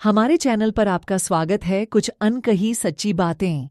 हमारे चैनल पर आपका स्वागत है। कुछ अनकही सच्ची बातें।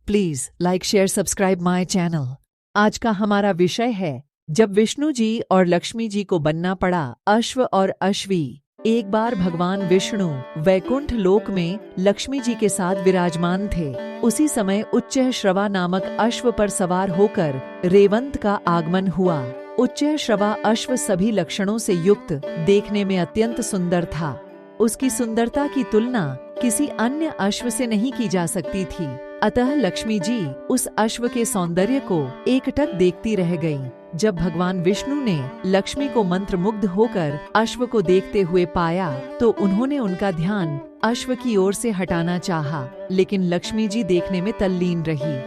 Please like share subscribe my channel. आज का हमारा विषय है जब विष्णु जी और लक्ष्मी जी को बनना पड़ा अश्व और अश्वी। एक बार भगवान विष्णु वैकुंठ लोक में लक्ष्मी जी के साथ विराजमान थे। उसी समय उच्चैःश्रवा नामक अश्व पर सवार होकर रेवंत का आगमन हुआ। उच्चैःश्रवा अश्व सभी लक्षणों से युक्त, देखने में अत्यंत सुंदर था। उसकी सुंदरता की तुलना किसी अन्य अश्व से नहीं की जा सकती थी। अतः लक्ष्मी जी उस अश्व के सौंदर्य को एकटक देखती रह गईं। जब भगवान विष्णु ने लक्ष्मी को मंत्रमुग्ध होकर अश्व को देखते हुए पाया तो उन्होंने उनका ध्यान अश्व की ओर से हटाना चाहा, लेकिन लक्ष्मी जी देखने में तल्लीन रही।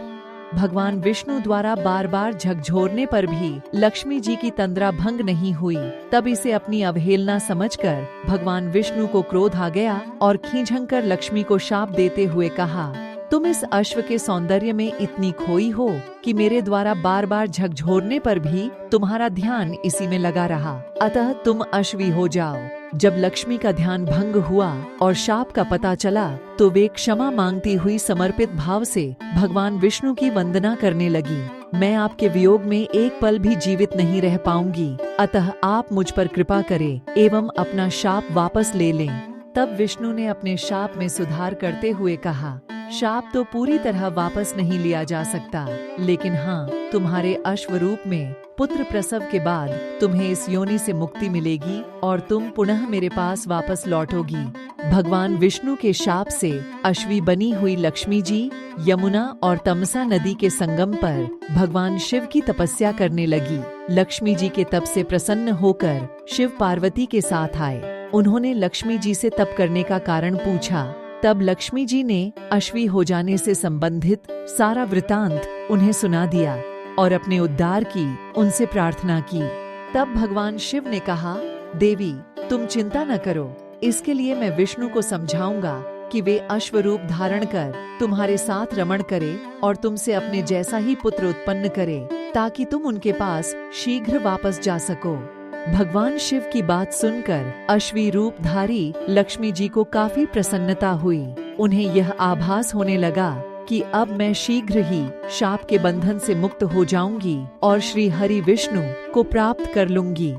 भगवान विष्णु द्वारा बार बार झकझोरने पर भी लक्ष्मी जी की तंद्रा भंग नहीं हुई। तब इसे अपनी अवहेलना समझकर भगवान विष्णु को क्रोध आ गया और खींचकर लक्ष्मी को शाप देते हुए कहा, तुम इस अश्व के सौंदर्य में इतनी खोई हो कि मेरे द्वारा बार बार झकझोरने पर भी तुम्हारा ध्यान इसी में लगा रहा, अतः तुम अश्वी हो जाओ। जब लक्ष्मी का ध्यान भंग हुआ और शाप का पता चला तो वे क्षमा मांगती हुई समर्पित भाव से भगवान विष्णु की वंदना करने लगी। मैं आपके वियोग में एक पल भी जीवित नहीं रह पाऊंगी, अतः आप मुझ पर कृपा करें एवं अपना शाप वापस ले लें। तब विष्णु ने अपने शाप में सुधार करते हुए कहा, शाप तो पूरी तरह वापस नहीं लिया जा सकता, लेकिन हाँ, तुम्हारे अश्वरूप में पुत्र प्रसव के बाद तुम्हें इस योनि से मुक्ति मिलेगी और तुम पुनः मेरे पास वापस लौटोगी। भगवान विष्णु के शाप से अश्वी बनी हुई लक्ष्मी जी यमुना और तमसा नदी के संगम पर भगवान शिव की तपस्या करने लगी। लक्ष्मी जी के तप से प्रसन्न होकर शिव पार्वती के साथ आए। उन्होंने लक्ष्मी जी से तप करने का कारण पूछा। तब लक्ष्मी जी ने अश्वी हो जाने से संबंधित सारा वृतांत उन्हें सुना दिया और अपने उद्धार की उनसे प्रार्थना की। तब भगवान शिव ने कहा, देवी तुम चिंता न करो, इसके लिए मैं विष्णु को समझाऊंगा कि वे अश्वरूप धारण कर तुम्हारे साथ रमण करे और तुमसे अपने जैसा ही पुत्र उत्पन्न करे, ताकि तुम उनके पास शीघ्र वापस जा सको। भगवान शिव की बात सुनकर अश्वी रूपधारी लक्ष्मी जी को काफी प्रसन्नता हुई। उन्हें यह आभास होने लगा कि अब मैं शीघ्र ही शाप के बंधन से मुक्त हो जाऊंगी और श्री हरि विष्णु को प्राप्त कर लूंगी।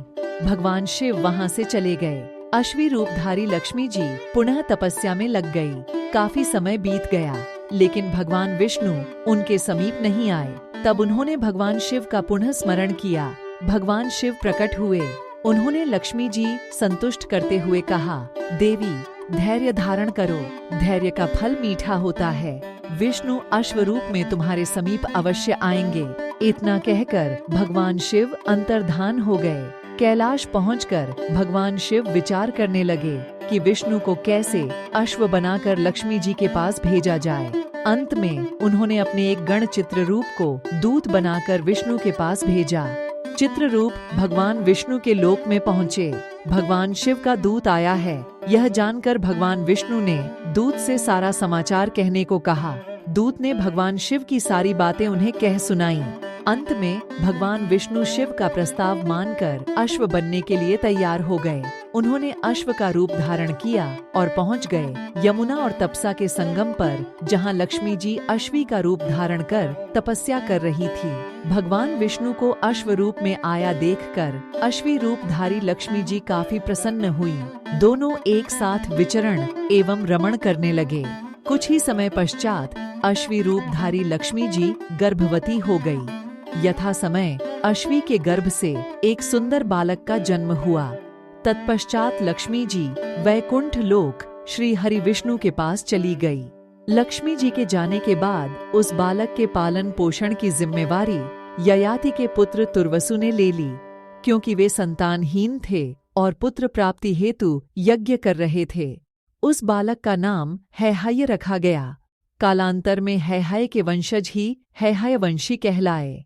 भगवान शिव वहां से चले गए। अश्वी रूपधारी लक्ष्मी जी पुनः तपस्या में लग गई। काफी समय बीत गया, लेकिन भगवान विष्णु उनके समीप नहीं आए। तब उन्होंने भगवान शिव का पुनः स्मरण किया। भगवान शिव प्रकट हुए। उन्होंने लक्ष्मी जी संतुष्ट करते हुए कहा, देवी धैर्य धारण करो, धैर्य का फल मीठा होता है। विष्णु अश्वरूप में तुम्हारे समीप अवश्य आएंगे। इतना कहकर भगवान शिव अंतर्धान हो गए। कैलाश पहुंचकर भगवान शिव विचार करने लगे कि विष्णु को कैसे अश्व बनाकर लक्ष्मी जी के पास भेजा जाए। अंत में उन्होंने अपने एक गण चित्ररूप को दूत बनाकर विष्णु के पास भेजा। चित्ररूप भगवान विष्णु के लोक में पहुँचे। भगवान शिव का दूत आया है, यह जानकर भगवान विष्णु ने दूत से सारा समाचार कहने को कहा। दूत ने भगवान शिव की सारी बातें उन्हें कह सुनाई। अंत में भगवान विष्णु शिव का प्रस्ताव मानकर अश्व बनने के लिए तैयार हो गए। उन्होंने अश्व का रूप धारण किया और पहुंच गए यमुना और तपसा के संगम पर, जहां लक्ष्मी जी अश्वी का रूप धारण कर तपस्या कर रही थी। भगवान विष्णु को अश्व रूप में आया देखकर अश्वी रूपधारी लक्ष्मी जी काफी प्रसन्न हुई। दोनों एक साथ विचरण एवं रमण करने लगे। कुछ ही समय पश्चात अश्वी रूपधारी लक्ष्मी जी गर्भवती हो गई। यथा समय अश्वी के गर्भ से एक सुंदर बालक का जन्म हुआ। तत्पश्चात लक्ष्मी जी वैकुंठ लोक श्री हरि विष्णु के पास चली गई। लक्ष्मी जी के जाने के बाद उस बालक के पालन पोषण की जिम्मेवारी ययाति के पुत्र तुर्वसु ने ले ली, क्योंकि वे संतानहीन थे और पुत्र प्राप्ति हेतु यज्ञ कर रहे थे। उस बालक का नाम हैहय रखा गया। कालांतर में हैहय के वंशज ही हैहयवंशी कहलाए।